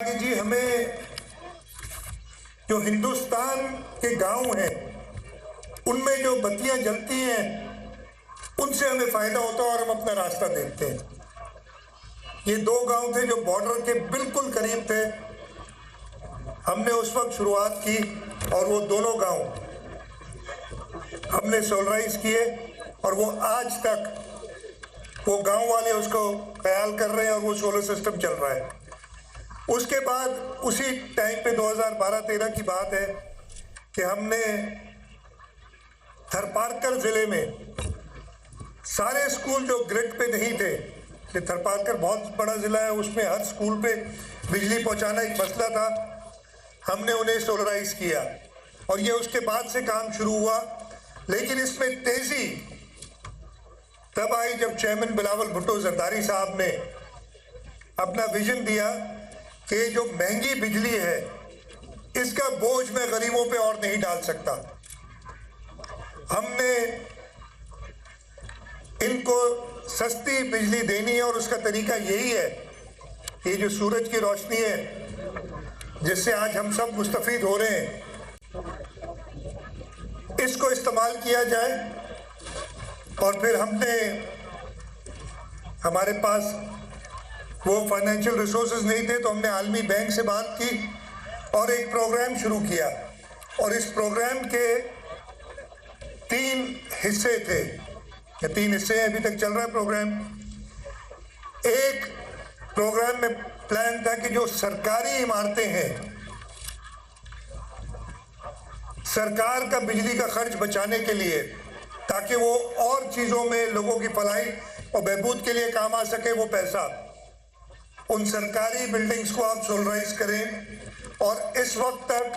जी हमें जो हिंदुस्तान के गांव हैं उनमें जो बत्तियां जलती हैं उनसे हमें फायदा होता है और हम अपना रास्ता देखते हैं। ये दो गांव थे जो बॉर्डर के बिल्कुल करीब थे। हमने उस वक्त शुरुआत की और वो दोनों गांव हमने सोलराइज किए और वो आज तक वो गांव वाले उसको ख्याल कर रहे हैं और वो सोलर सिस्टम चल रहा है। उसके बाद उसी टाइम पे 2012-13 की बात है कि हमने थरपारकर ज़िले में सारे स्कूल जो ग्रिड पे नहीं थे, कि थरपारकर बहुत बड़ा ज़िला है, उसमें हर स्कूल पे बिजली पहुंचाना एक मसला था, हमने उन्हें सोलराइज किया और ये उसके बाद से काम शुरू हुआ। लेकिन इसमें तेज़ी तब आई जब चेयरमैन बिलावल भुट्टो जरदारी साहब ने अपना विजन दिया कि जो महंगी बिजली है इसका बोझ मैं गरीबों पे और नहीं डाल सकता। हमने इनको सस्ती बिजली देनी है और उसका तरीका यही है कि जो सूरज की रोशनी है जिससे आज हम सब मुस्तफीद हो रहे हैं, इसको इस्तेमाल किया जाए। और फिर हमने, हमारे पास वो फाइनेंशियल रिसोर्सेज नहीं थे तो हमने आलमी बैंक से बात की और एक प्रोग्राम शुरू किया। और इस प्रोग्राम के 3 हिस्से थे, या 3 हिस्से अभी तक चल रहा है प्रोग्राम। एक प्रोग्राम में प्लान था कि जो सरकारी इमारतें हैं, सरकार का बिजली का खर्च बचाने के लिए, ताकि वो और चीज़ों में लोगों की भलाई और बहबूद के लिए काम आ सके, वो पैसा उन सरकारी बिल्डिंग्स को आप सोलराइज करें। और इस वक्त तक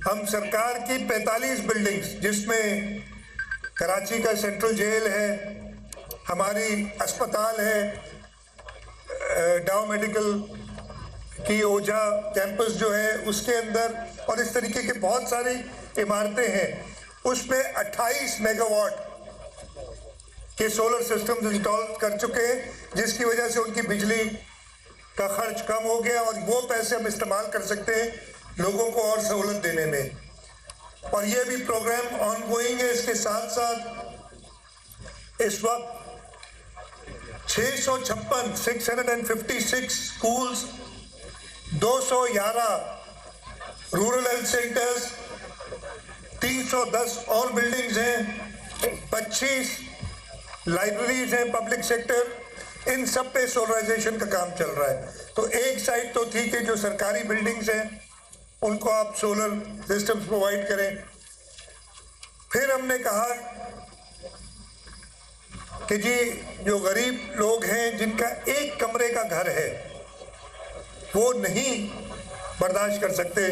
हम सरकार की 45 बिल्डिंग्स, जिसमें कराची का सेंट्रल जेल है, हमारी अस्पताल है, डाउ मेडिकल की ओझा कैंपस जो है उसके अंदर, और इस तरीके के बहुत सारी इमारतें हैं, उसमें 28 मेगावाट के सोलर सिस्टम्स इंस्टॉल कर चुके हैं, जिसकी वजह से उनकी बिजली का खर्च कम हो गया और वो पैसे हम इस्तेमाल कर सकते हैं लोगों को और सहूलत देने में। और ये भी प्रोग्राम ऑनगोइंग है। इसके साथ साथ इस वक्त 656 स्कूल्स, 211 रूरल हेल्थ सेंटर्स, 310 और बिल्डिंग्स हैं, 25 लाइब्रेरीज हैं पब्लिक सेक्टर, इन सब पे सोलराइजेशन का काम चल रहा है। तो एक साइड तो थी कि जो सरकारी बिल्डिंग्स हैं उनको आप सोलर सिस्टम्स प्रोवाइड करें। फिर हमने कहा कि जी जो गरीब लोग हैं जिनका एक कमरे का घर है वो नहीं बर्दाश्त कर सकते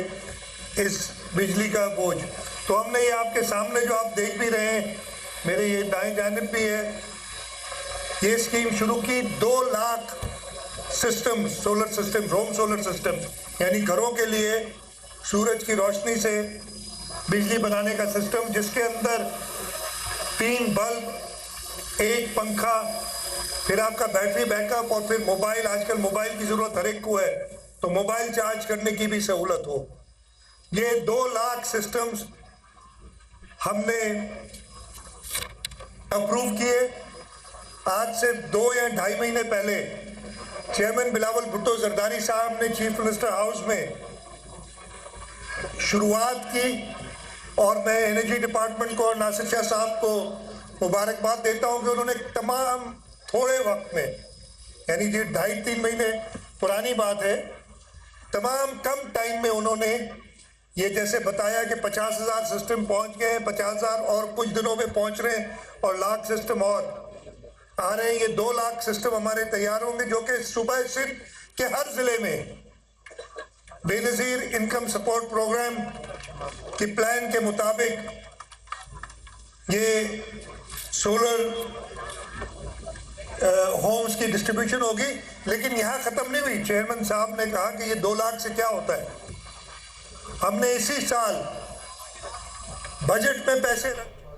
इस बिजली का बोझ। तो हमने ये आपके सामने जो आप देख भी रहे हैं, मेरे ये दाएं जानिब भी है, ये स्कीम शुरू की। 2 lakh system, solar system, home solar system, यानी घरों के लिए सूरज की रोशनी से बिजली बनाने का सिस्टम, जिसके अंदर 3 बल्ब, 1 पंखा, फिर आपका बैटरी बैकअप और फिर मोबाइल। आजकल मोबाइल की ज़रूरत हर एक को है, तो मोबाइल चार्ज करने की भी सहूलत हो। ये 2 लाख सिस्टम्स हमने अप्रूव किए। आज से 2 या 2.5 महीने पहले चेयरमैन बिलावल भुट्टो जरदारी साहब ने चीफ मिनिस्टर हाउस में शुरुआत की और मैं एनर्जी डिपार्टमेंट को और नासिर शाह साहब को मुबारकबाद देता हूं कि उन्होंने तमाम थोड़े वक्त में, यानी जी 2.5-3 महीने पुरानी बात है, तमाम कम टाइम में उन्होंने ये जैसे बताया कि 50,000 सिस्टम पहुंच गए हैं, 50,000 और कुछ दिनों में पहुंच रहे हैं और लाख सिस्टम और आ रहे हैं। ये 2 लाख सिस्टम हमारे तैयार होंगे, जो कि सुबह सिर्फ के हर जिले में बेनज़ीर इनकम सपोर्ट प्रोग्राम के प्लान के मुताबिक ये सोलर होम्स की डिस्ट्रीब्यूशन होगी। लेकिन यहाँ ख़त्म नहीं हुई। चेयरमैन साहब ने कहा कि ये 2 लाख से क्या होता है, हमने इसी साल बजट में पैसे